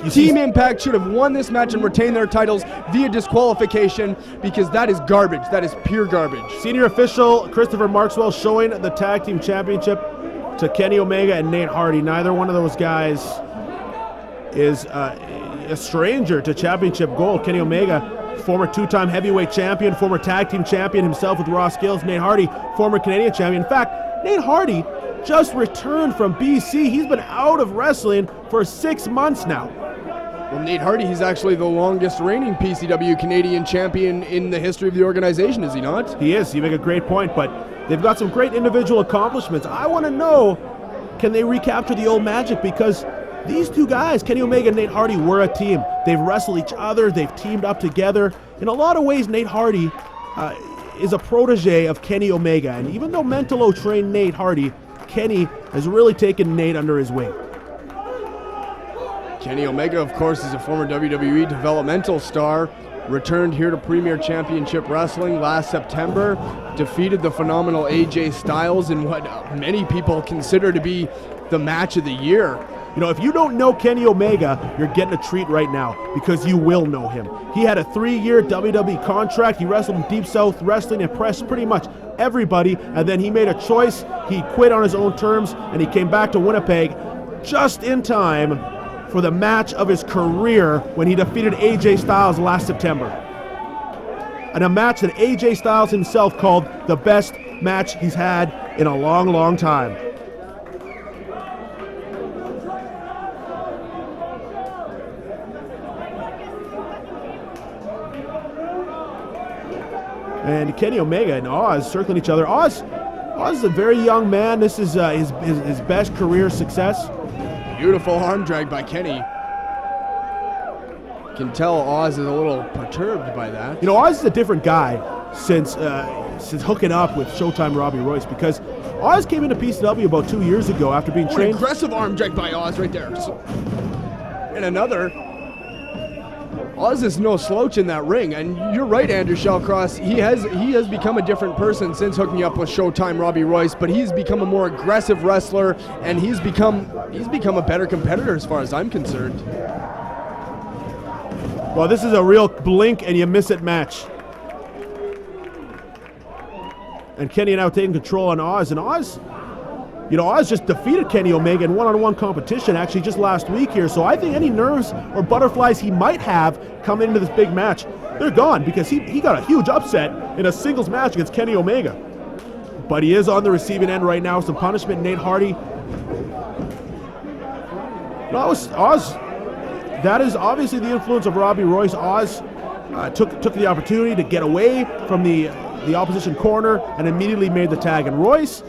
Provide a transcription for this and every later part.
Team Impact should have won this match and retained their titles via disqualification, because that is garbage. That is pure garbage. Senior official Christopher Markswell showing the tag team championship to Kenny Omega and Nate Hardy. Neither one of those guys is a stranger to championship gold. Kenny Omega, former two-time heavyweight champion, former tag team champion himself with Raw Skills. Nate Hardy, former Canadian champion. In fact, Nate Hardy just returned from BC. He's been out of wrestling for 6 months now. Well, Nate Hardy, he's actually the longest reigning PCW Canadian champion in the history of the organization, is he not? He is. You make a great point, but they've got some great individual accomplishments. I want to know, can they recapture the old magic? Because these two guys, Kenny Omega and Nate Hardy, were a team. They've wrestled each other. They've teamed up together. In a lot of ways, Nate Hardy is a protege of Kenny Omega. And even though Mentolo trained Nate Hardy, Kenny has really taken Nate under his wing. Kenny Omega, of course, is a former WWE developmental star. Returned here to Premier Championship Wrestling last September. Defeated the phenomenal AJ Styles in what many people consider to be the match of the year. You know, if you don't know Kenny Omega, you're getting a treat right now, because you will know him. He had a 3-year WWE contract. He wrestled in Deep South Wrestling, impressed pretty much everybody, and then he made a choice. He quit on his own terms, and he came back to Winnipeg just in time for the match of his career when he defeated AJ Styles last September. And a match that AJ Styles himself called the best match he's had in a long, long time. And Kenny Omega and Oz circling each other. Oz is a very young man. This is his best career success. Beautiful arm drag by Kenny. Can tell Oz is a little perturbed by that. You know, Oz is a different guy since hooking up with Showtime Robby Royce, because Oz came into PCW about 2 years ago after being trained. An aggressive arm drag by Oz right there. And another. Oz is no slouch in that ring, and you're right, Andrew Shellcross. He has become a different person since hooking up with Showtime Robby Royce, but he's become a more aggressive wrestler, and he's become a better competitor as far as I'm concerned. Well, this is a real blink and you miss it match. And Kenny now taking control on Oz, and Oz just defeated Kenny Omega in one-on-one competition actually just last week here, so I think any nerves or butterflies he might have coming into this big match, they're gone, because he got a huge upset in a singles match against Kenny Omega. But he is on the receiving end right now. Some punishment. Nate Hardy. Oz, that is obviously the influence of Robby Royce. Oz took the opportunity to get away from the opposition corner and immediately made the tag. And Royce,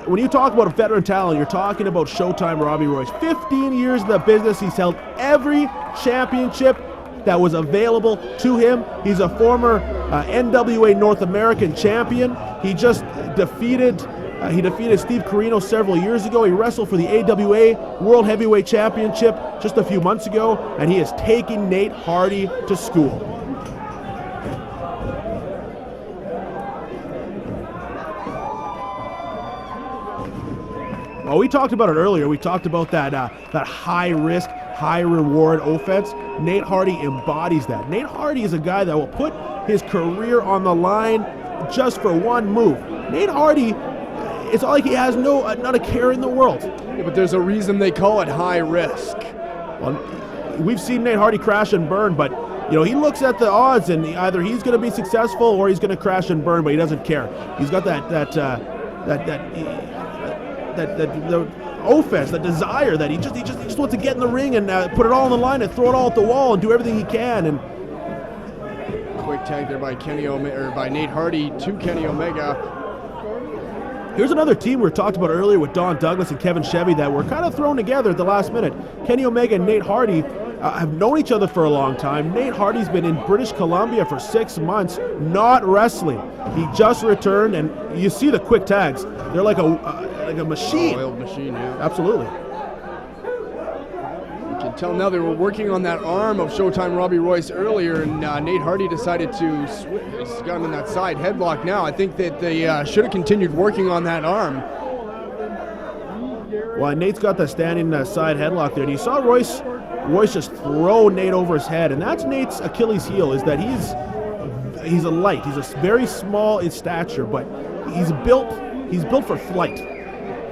when you talk about a veteran talent, you're talking about Showtime Robby Royce. 15 years in the business. He's held every championship that was available to him. He's a former NWA North American champion. He just defeated Steve Corino several years ago. He wrestled for the AWA World Heavyweight Championship just a few months ago, and he is taking Nate Hardy to school. Well, we talked about it earlier. We talked about that high risk, high reward offense. Nate Hardy embodies that. Nate Hardy is a guy that will put his career on the line just for one move. Nate Hardy, it's like he has not a care in the world. Yeah, but there's a reason they call it high risk. Well, we've seen Nate Hardy crash and burn, but he looks at the odds and either he's going to be successful or he's going to crash and burn, but he doesn't care. He's got the offense, the desire that he just wants to get in the ring and put it all on the line and throw it all at the wall and do everything he can. And quick tag there by by Nate Hardy to Kenny Omega. Here's another team we talked about earlier with Don Douglas and Kevin Chevy that were kind of thrown together at the last minute. Kenny Omega and Nate Hardy have known each other for a long time. Nate Hardy's been in British Columbia for 6 months, not wrestling. He just returned, and you see the quick tags. They're like a machine. Oiled machine, yeah. Absolutely. You can tell now they were working on that arm of Showtime Robby Royce earlier, and Nate Hardy decided to switch. He's got him in that side headlock now. I think that they should have continued working on that arm. Well, Nate's got the standing side headlock there. And you saw Royce Royce just throw Nate over his head, and that's Nate's Achilles heel, is that he's a light. He's a very small in stature, but he's built for flight.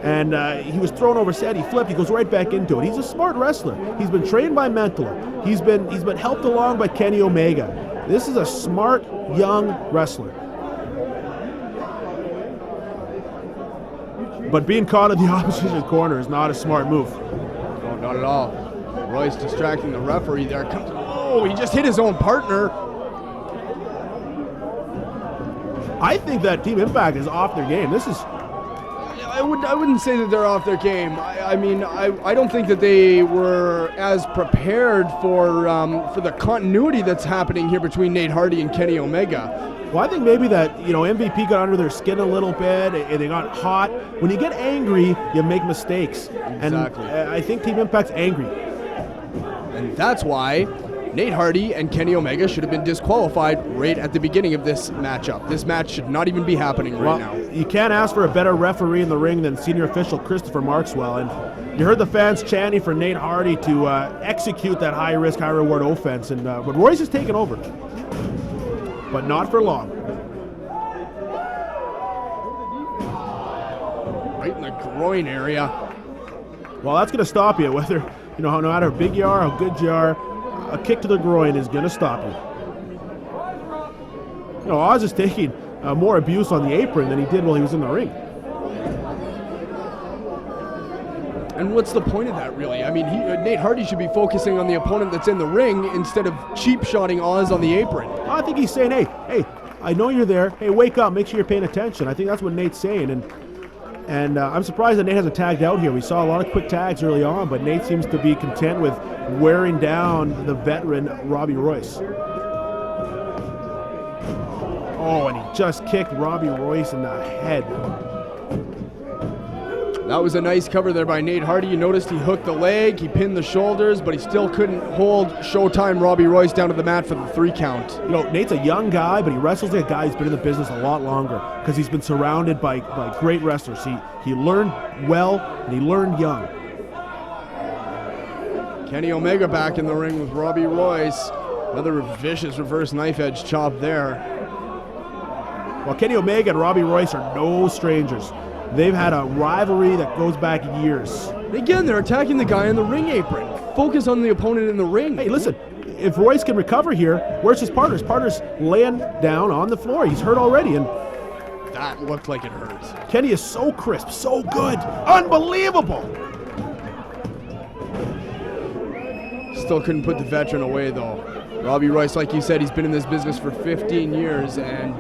And he was thrown over his head, he flipped, he goes right back into it. He's a smart wrestler. He's been trained by Mentala. He's been helped along by Kenny Omega. This is a smart, young wrestler. But being caught in the opposition corner is not a smart move. No, not at all. Royce distracting the referee there. Oh, he just hit his own partner. I think that Team Impact is off their game. I wouldn't say that they're off their game. I mean, I don't think that they were as prepared for the continuity that's happening here between Nate Hardy and Kenny Omega. Well, I think maybe that, MVP got under their skin a little bit, and they got hot. When you get angry, you make mistakes. Exactly. And I think Team Impact's angry. And that's why Nate Hardy and Kenny Omega should have been disqualified right at the beginning of this matchup. This match should not even be happening right now. You can't ask for a better referee in the ring than senior official Christopher Markswell. And you heard the fans chanting for Nate Hardy to execute that high-risk, high-reward offense. And but Royce is taking over. But not for long. Right in the groin area. Well, that's going to stop you, whether, no matter how big you are, how good you are, a kick to the groin is going to stop you. Oz is taking more abuse on the apron than he did while he was in the ring. And what's the point of that, really? I mean, Nate Hardy should be focusing on the opponent that's in the ring instead of cheap-shotting Oz on the apron. I think he's saying, hey, I know you're there. Hey, wake up. Make sure you're paying attention. I think that's what Nate's saying. And I'm surprised that Nate hasn't tagged out here. We saw a lot of quick tags early on, but Nate seems to be content with wearing down the veteran Robby Royce. Oh, and he just kicked Robby Royce in the head. That was a nice cover there by Nate Hardy. You noticed he hooked the leg, he pinned the shoulders, but he still couldn't hold Showtime Robby Royce down to the mat for the 3 count. Nate's a young guy, but he wrestles like a guy who's been in the business a lot longer because he's been surrounded by great wrestlers. He learned well, and he learned young. Kenny Omega back in the ring with Robby Royce. Another vicious reverse knife edge chop there. Well, Kenny Omega and Robby Royce are no strangers. They've had a rivalry that goes back years. Again, they're attacking the guy in the ring apron. Focus on the opponent in the ring. Hey, listen, if Royce can recover here, where's his partner? His partner's laying down on the floor. He's hurt already, and that looked like it hurt. Kenny is so crisp, so good, unbelievable. Still couldn't put the veteran away, though. Robby Royce, like you said, he's been in this business for 15 years, and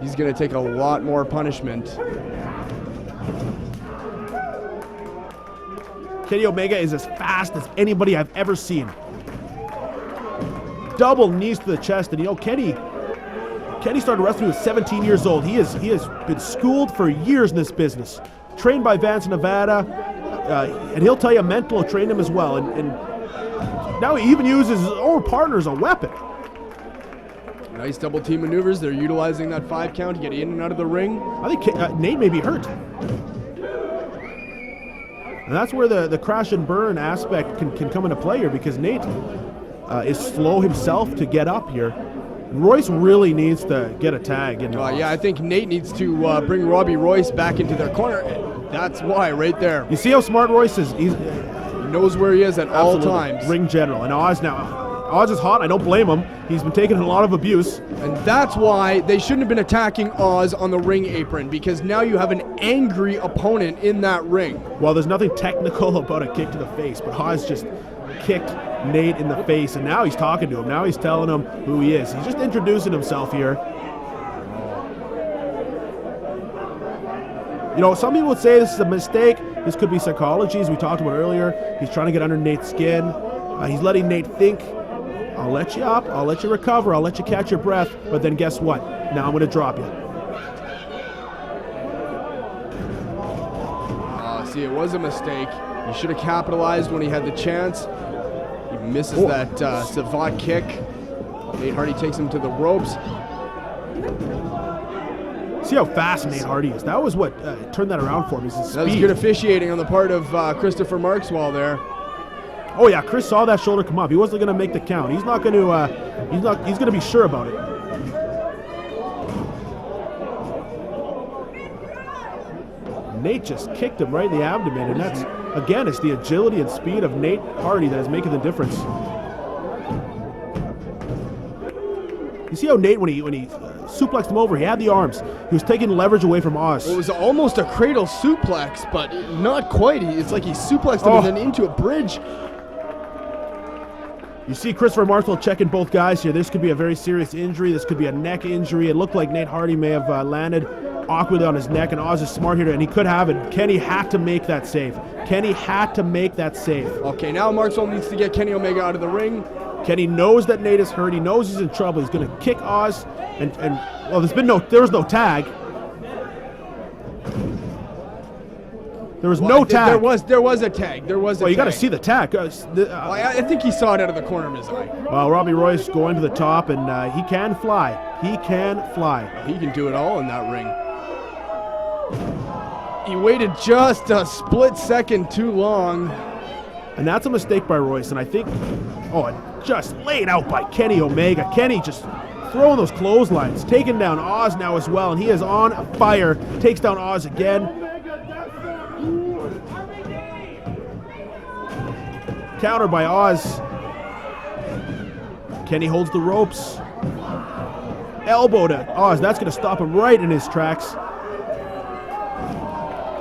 he's going to take a lot more punishment. Kenny Omega is as fast as anybody I've ever seen. Double knees to the chest, and Kenny started wrestling at 17 years old. He has been schooled for years in this business. Trained by Vance Nevada, and he'll tell you Mentala trained him as well. And now he even uses his own partner as a weapon. Nice double team maneuvers. They're utilizing that 5 count to get in and out of the ring. I think Nate may be hurt. And that's where the crash and burn aspect can come into play here, because Nate is slow himself to get up here. Royce really needs to get a tag. Yeah, I think Nate needs to bring Robby Royce back into their corner. That's why, right there. You see how smart Royce is? He knows where he is at all times. Ring general. And Oz is hot. I don't blame him. He's been taking a lot of abuse. And that's why they shouldn't have been attacking Oz on the ring apron, because now you have an angry opponent in that ring. Well, there's nothing technical about a kick to the face, but Oz just kicked Nate in the face, and now he's talking to him. Now he's telling him who he is. He's just introducing himself here. Some people would say this is a mistake. This could be psychology, as we talked about earlier. He's trying to get under Nate's skin. He's letting Nate think, I'll let you up, I'll let you recover, I'll let you catch your breath, but then guess what? Now I'm going to drop you. See, it was a mistake. He should have capitalized when he had the chance. He misses that savate kick. Nate Hardy takes him to the ropes. See how fast Nate Hardy is. That was what turned that around for him. That was good officiating on the part of Christopher Markswell there. Oh yeah, Chris saw that shoulder come up. He wasn't going to make the count. He's not going to. He's going to be sure about it. Nate just kicked him right in the abdomen, and that's, again, it's the agility and speed of Nate Hardy that is making the difference. You see how Nate, when he suplexed him over, he had the arms. He was taking leverage away from Oz. It was almost a cradle suplex, but not quite. It's like he suplexed him and then into a bridge. You see Christopher Marshall checking both guys here. This could be a very serious injury. This could be a neck injury. It looked like Nate Hardy may have landed awkwardly on his neck, and Oz is smart here, and he could have it. Kenny had to make that save. Kenny had to make that save. Okay, now Marshall needs to get Kenny Omega out of the ring. Kenny knows that Nate is hurt. He knows he's in trouble. He's going to kick Oz, and well, there was no tag. There was no tag. There was a tag. There was a tag. Well, you got to see the tag. I think he saw it out of the corner of his eye. Well, Robby Royce going to the top, and he can fly. He can fly. He can do it all in that ring. He waited just a split second too long. And that's a mistake by Royce, and I think, just laid out by Kenny Omega. Kenny just throwing those clotheslines, taking down Oz now as well, and he is on fire. Takes down Oz again. Counter by Oz. Kenny holds the ropes. Elbow to Oz. That's going to stop him right in his tracks.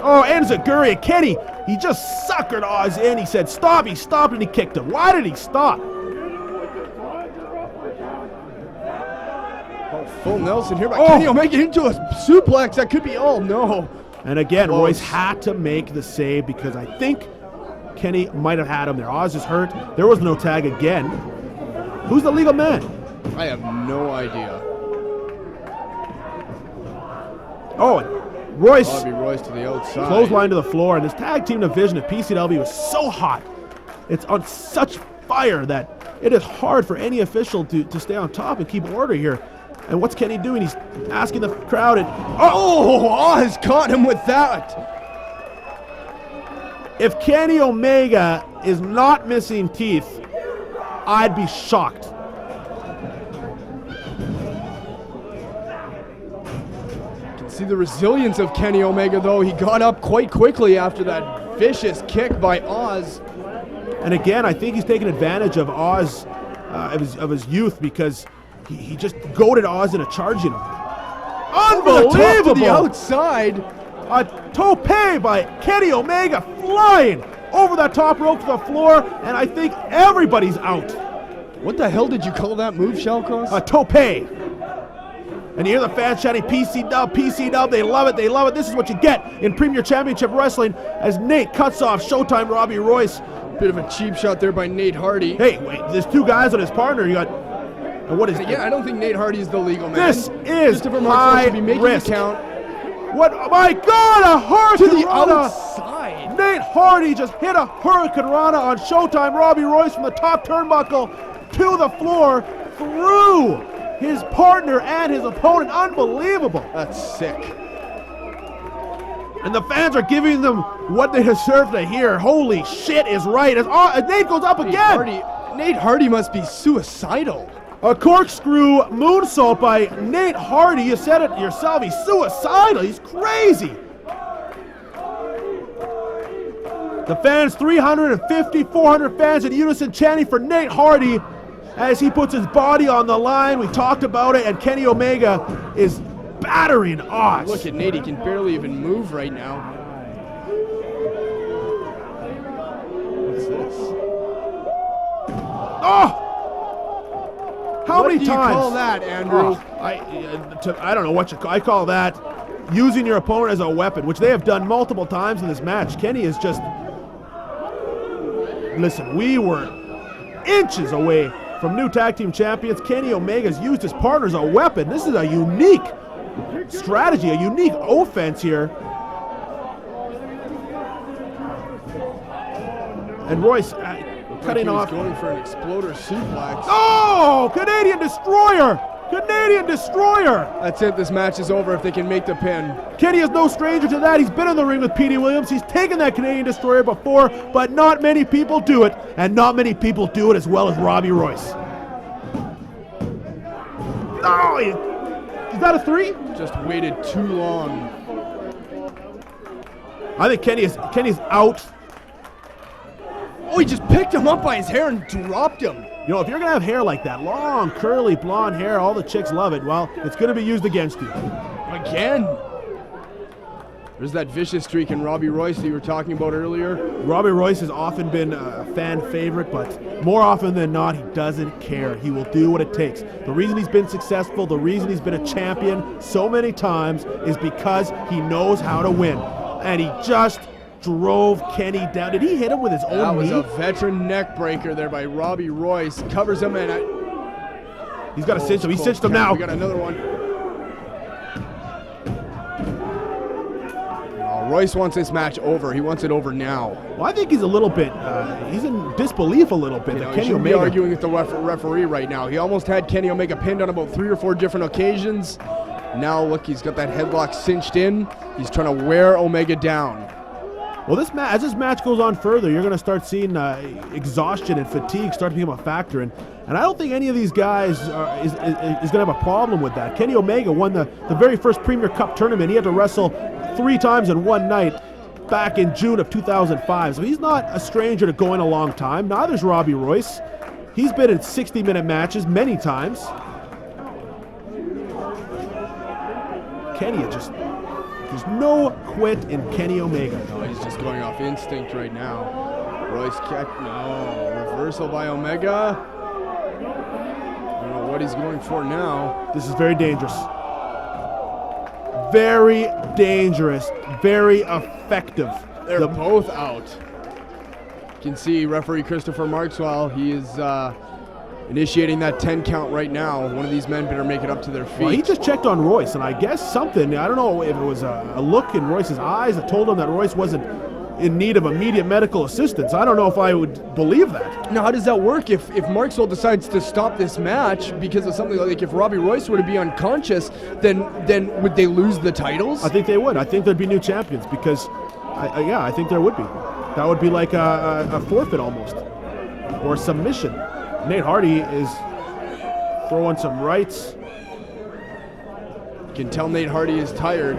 Oh, Enziguri. Kenny, he just suckered Oz in. He said, stop. He stopped and he kicked him. Why did he stop? Full Nelson here by Kenny Omega into a suplex. That could be no. And again, Royce had to make the save because I think Kenny might have had him there. Oz is hurt. There was no tag again. Who's the legal man? I have no idea. Oh, Royce. Robby Royce to the outside. Clothesline to the floor, and this tag team division at PCW is so hot. It's on such fire that it is hard for any official to stay on top and keep order here. And what's Kenny doing? He's asking the crowd, and Oz caught him with that. If Kenny Omega is not missing teeth, I'd be shocked. You can see the resilience of Kenny Omega, though. He got up quite quickly after that vicious kick by Oz. And again, I think he's taking advantage of Oz, of his youth, because he just goaded Oz into charging him. Unbelievable! To the outside. A tope by Kenny Omega flying over that top rope to the floor, and I think everybody's out. What the hell did you call that move, Shellcross? A tope. And you hear the fans shouting, PC Dub, PC Dub, they love it, they love it. This is what you get in Premier Championship Wrestling as Nate cuts off Showtime Robby Royce. Bit of a cheap shot there by Nate Hardy. Hey, wait, there's two guys on his partner. You got, and what is it? Yeah, I don't think Nate Hardy is the legal man. This is high should be making risk. The count. What? Oh my God! A hurricane to the rana. Outside. Nate Hardy just hit a hurricane rana on Showtime Robby Royce from the top turnbuckle to the floor through his partner and his opponent. Unbelievable. That's sick. And the fans are giving them what they deserve to hear. Holy shit is right. As Nate goes up again. Nate Hardy must be suicidal. A corkscrew moonsault by Nate Hardy. You said it yourself. He's suicidal. He's crazy. The fans, 350, 400 fans in unison chanting for Nate Hardy as he puts his body on the line. We talked about it, and Kenny Omega is battering Oz. Look at Nate. He can barely even move right now. What's this? Oh! How many times? What do you call that, Andrew? I don't know what you call. I call that using your opponent as a weapon, which they have done multiple times in this match. Kenny is just... Listen, we were inches away from new tag team champions. Kenny Omega's used his partner as a weapon. This is a unique strategy, a unique offense here. And Royce... cutting off. Going for an exploder suplex. Oh, Canadian Destroyer Canadian Destroyer. That's it. This match is over if they can make the pin. Kenny is no stranger to that. He's been in the ring with Petey Williams. He's taken that Canadian Destroyer before, but not many people do it, and not many people do it as well as Robby Royce. Oh, is that a 3? Just waited too long. I think Kenny's out. Oh, he just picked him up by his hair and dropped him. You know, if you're going to have hair like that, long, curly, blonde hair, all the chicks love it, well, it's going to be used against you. Again. There's that vicious streak in Robby Royce that you were talking about earlier. Robby Royce has often been a fan favorite, but more often than not, he doesn't care. He will do what it takes. The reason he's been successful, the reason he's been a champion so many times is because he knows how to win. And he just drove Kenny down. Did he hit him with his own knee? That was a veteran neck breaker there by Robby Royce. Covers him and he's got to cinch him. He cinched him now. We got another one. Royce wants this match over. He wants it over now. Well, I think he's a little bit, he's in disbelief a little bit. That Kenny Omega, be arguing with the referee right now. He almost had Kenny Omega pinned on about 3 or 4 different occasions. Now look, he's got that headlock cinched in. He's trying to wear Omega down. Well, as this match goes on further, you're going to start seeing exhaustion and fatigue start to become a factor. And I don't think any of these guys is going to have a problem with that. Kenny Omega won the very first Premier Cup tournament. He had to wrestle 3 times in one night back in June of 2005. So he's not a stranger to going a long time. Neither's Robby Royce. He's been in 60-minute matches many times. Kenny just... There's no quit in Kenny Omega. No, he's just going off instinct right now. Royce reversal by Omega. I don't know what he's going for now. This is very dangerous. Very dangerous. Very effective. They're both out. You can see referee Christopher Markswell. He is initiating that 10 count right now. One of these men better make it up to their feet. Well, he just checked on Royce, and I guess something, I don't know if it was a look in Royce's eyes that told him that Royce wasn't in need of immediate medical assistance. I don't know if I would believe that. Now, how does that work if Markswell decides to stop this match because of something like if Robby Royce were to be unconscious, then would they lose the titles? I think they would. I think there'd be new champions because, I think there would be. That would be like a forfeit almost, or submission. Nate Hardy is throwing some rights. You can tell Nate Hardy is tired.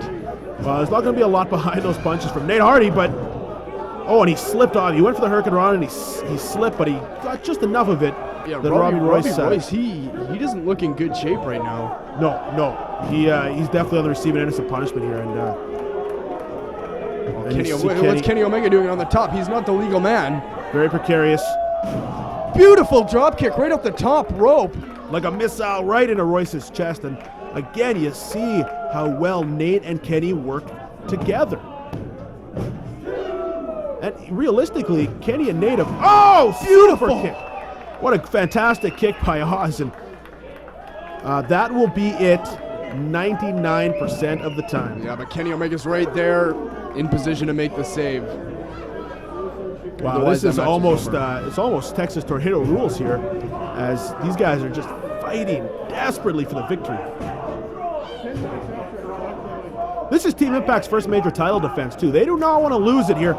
Well, there's not going to be a lot behind those punches from Nate Hardy, but... Oh, and he slipped off. He went for the Hurricane Run, and he slipped, but he got just enough of it. Yeah, that Robby Royce, he doesn't look in good shape right now. No. He's definitely on the receiving end of some punishment here. What's Kenny Omega doing on the top? He's not the legal man. Very precarious. Beautiful drop kick right off the top rope. Like a missile right into Royce's chest. And again, you see how well Nate and Kenny work together. And realistically, Kenny and Nate have... Oh, beautiful kick. What a fantastic kick by Oz. And that will be it 99% of the time. Yeah, but Kenny Omega's right there in position to make the save. Wow, this is almost it's almost Texas Tornado rules here, as these guys are just fighting desperately for the victory. This is Team Impact's first major title defense too. They do not want to lose it here.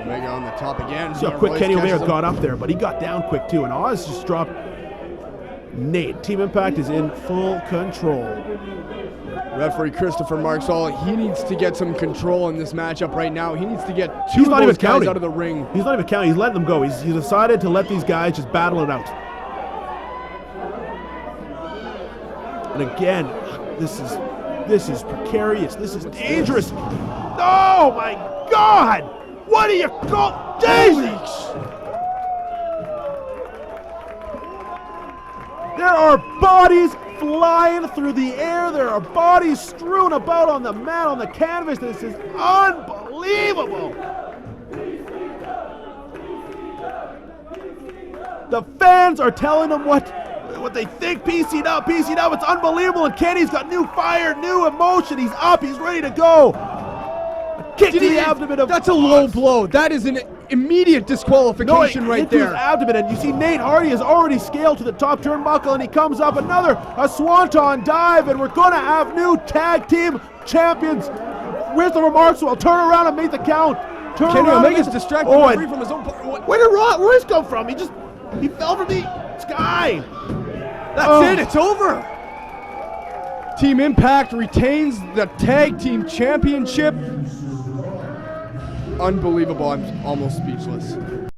Omega on the top again. See how quick Kenny Omega got up there, but he got down quick too, and Oz just dropped Nate. Team Impact is in full control. Referee Christopher Markswell, he needs to get some control in this matchup right now. He needs to get two of those guys out of the ring. He's not even counting. He's letting them go. He's decided to let these guys just battle it out. And again, this is precarious. This is dangerous. Oh my God! What do you call Jesus? There are bodies flying through the air. There are bodies strewn about on the mat, on the canvas. This is unbelievable. The fans are telling them what they think. PC now, it's unbelievable. And Kenny's got new fire, new emotion. He's up, he's ready to go. A kick to the abdomen of... That's a low blow. That is an immediate disqualification right into his there. abdomen, and you see Nate Hardy has already scaled to the top turnbuckle, and he comes up a swanton dive, and we're gonna have new tag team champions. Where's the remarks? I'll turn around and make the count. Kenny Omega's distracted and free from his own part. where did Royce come from? He fell from the sky. That's it. It's over. Team Impact retains the tag team championship. Unbelievable. I'm almost speechless.